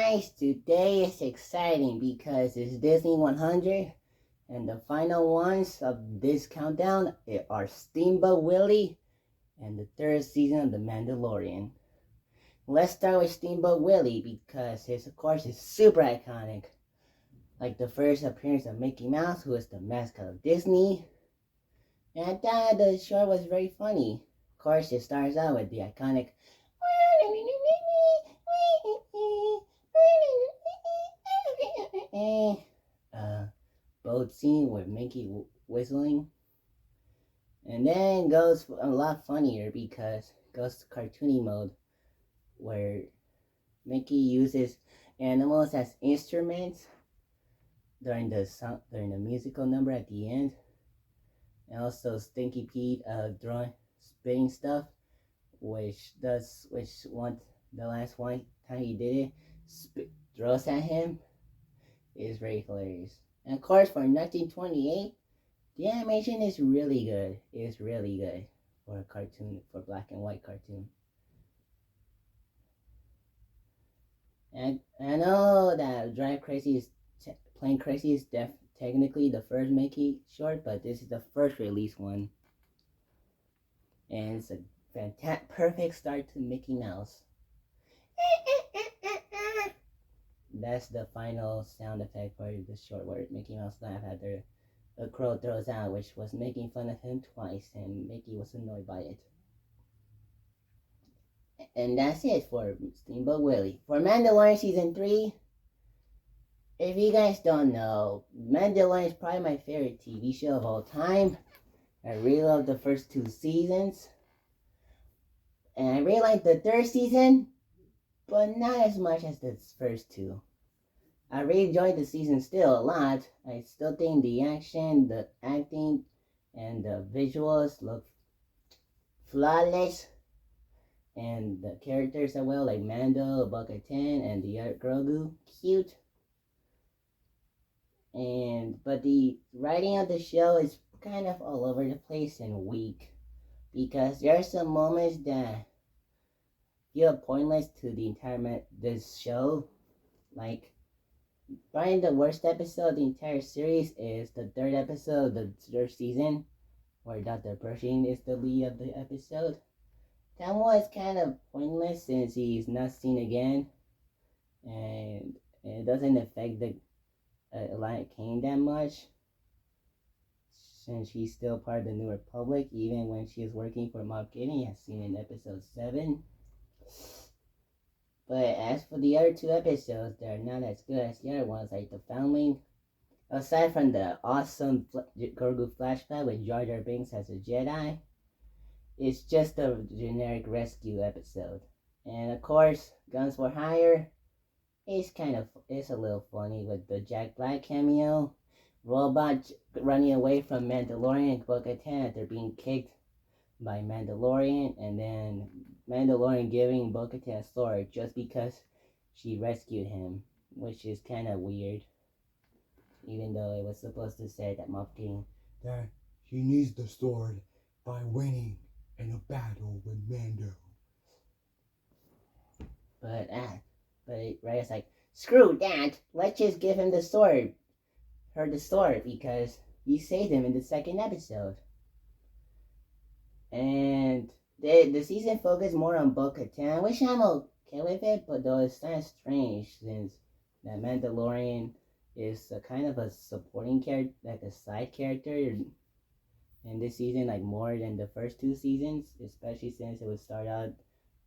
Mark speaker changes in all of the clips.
Speaker 1: guys, today is exciting because it's Disney 100 and the final ones of this countdown are Steamboat Willie and the third season of The Mandalorian. Let's start with Steamboat Willie because his of course is super iconic. Like the first appearance of Mickey Mouse, who is the mascot of Disney. And I thought the short was very funny. Of course, it starts out with the iconic boat scene with Mickey whistling, and then goes a lot funnier because it goes to cartoony mode where Mickey uses animals as instruments during the musical number at the end, and also Stinky Pete drawing spitting stuff, which the last one time he did it throws at him is very hilarious. And of course, for 1928, the animation is really good. It's really good for a cartoon, for black and white cartoon. And I know that Plane Crazy is technically the first Mickey short, but this is the first release one. And it's a perfect start to Mickey Mouse. That's the final sound effect for the short where Mickey Mouse laughed after a crow throws out, which was making fun of him twice, and Mickey was annoyed by it. And that's it for Steamboat Willie. For Mandalorian Season 3, if you guys don't know, Mandalorian is probably my favorite TV show of all time. I really love the first 2 seasons. And I really like the 3rd season, but not as much as the first 2. I really enjoyed the season still a lot. I still think the action, the acting, and the visuals look flawless. And the characters are well, like Mando, Bo-Katan, and the Grogu, cute. But the writing of the show is kind of all over the place and weak, because there are some moments that feel pointless to the entire this show. Like, probably the worst episode of the entire series is the 3rd episode of the 3rd season, where Dr. Pershing is the lead of the episode. That one is kind of pointless since he's not seen again, and it doesn't affect the Atlantic King that much, since she's still part of the New Republic, even when she is working for Moff Gideon, as seen in episode 7. But as for the other 2 episodes, they're not as good as the other ones, like The Foundling. Aside from the awesome Grogu flashback with Jar Jar Binks as a Jedi, it's just a generic rescue episode. And of course, Guns for Hire is a little funny with the Jack Black cameo, Robot running away from Mandalorian and Bo-Katan after being kicked by Mandalorian, and then Mandalorian giving Bo-Katan a sword just because she rescued him, which is kind of weird, even though it was supposed to say that Moff Gideon
Speaker 2: that she needs the sword by winning in a battle with Mando.
Speaker 1: But it's like, screw that, let's just give him the sword, because he saved him in the 2nd episode. And the season focused more on Bo-Katan, which I'm okay with it, but though it's kind of strange since that Mandalorian is a kind of a supporting character, like a side character in this season, like more than the first 2 seasons, especially since it would start out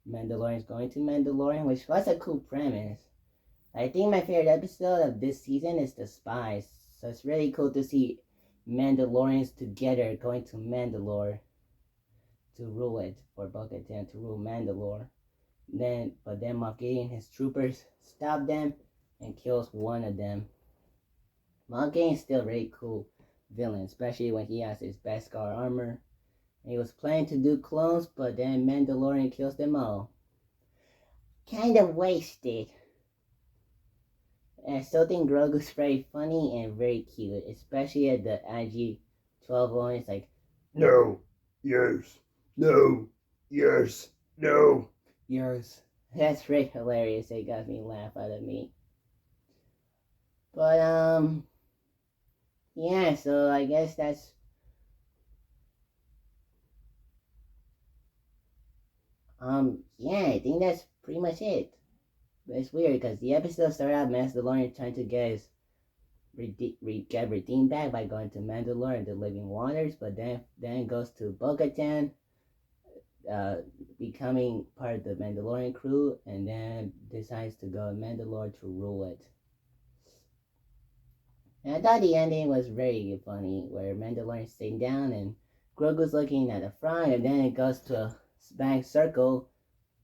Speaker 1: Mandalorian's going to Mandalorian, which was a cool premise. I think my favorite episode of this season is The Spies, so it's really cool to see Mandalorians together going to Mandalore to rule it, for Bo-Katan to rule Mandalore. But then Moff Gideon and his troopers stop them and kills one of them. Moff Gideon is still a really cool villain, especially when he has his Beskar armor. And he was planning to do clones, but then Mandalorian kills them all. Kind of wasted. And I still think Grogu's very funny and very cute, especially at the IG-12 one. It's like,
Speaker 2: no, yes, no, yes, no,
Speaker 1: yes, That's pretty hilarious. It got me laugh out of me. But yeah. So I guess that's yeah. I think that's pretty much it. But it's weird because the episode started out Mandalorian trying to get his get redeemed back by going to Mandalore and the Living Waters, but then it goes to Bo-Katan, uh, becoming part of the Mandalorian crew, and then decides to go to Mandalore to rule it. And I thought the ending was very funny, where Mandalorian's sitting down and Grogu's looking at the front, and then it goes to a bang circle,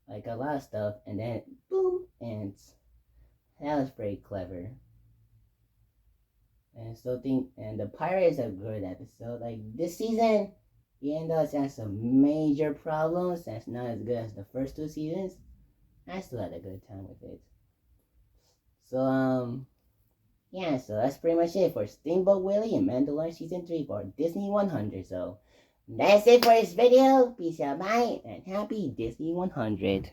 Speaker 1: like a lot of stuff, and then boom, and that was pretty clever. And still think, and the Pirates are a good episode. Like this season, even though it has some major problems, that's not as good as the first two seasons. I still had a good time with it. So yeah, so that's pretty much it for Steamboat Willie and Mandalorian Season 3 for Disney 100. So that's it for this video. Peace out, bye, and happy Disney 100.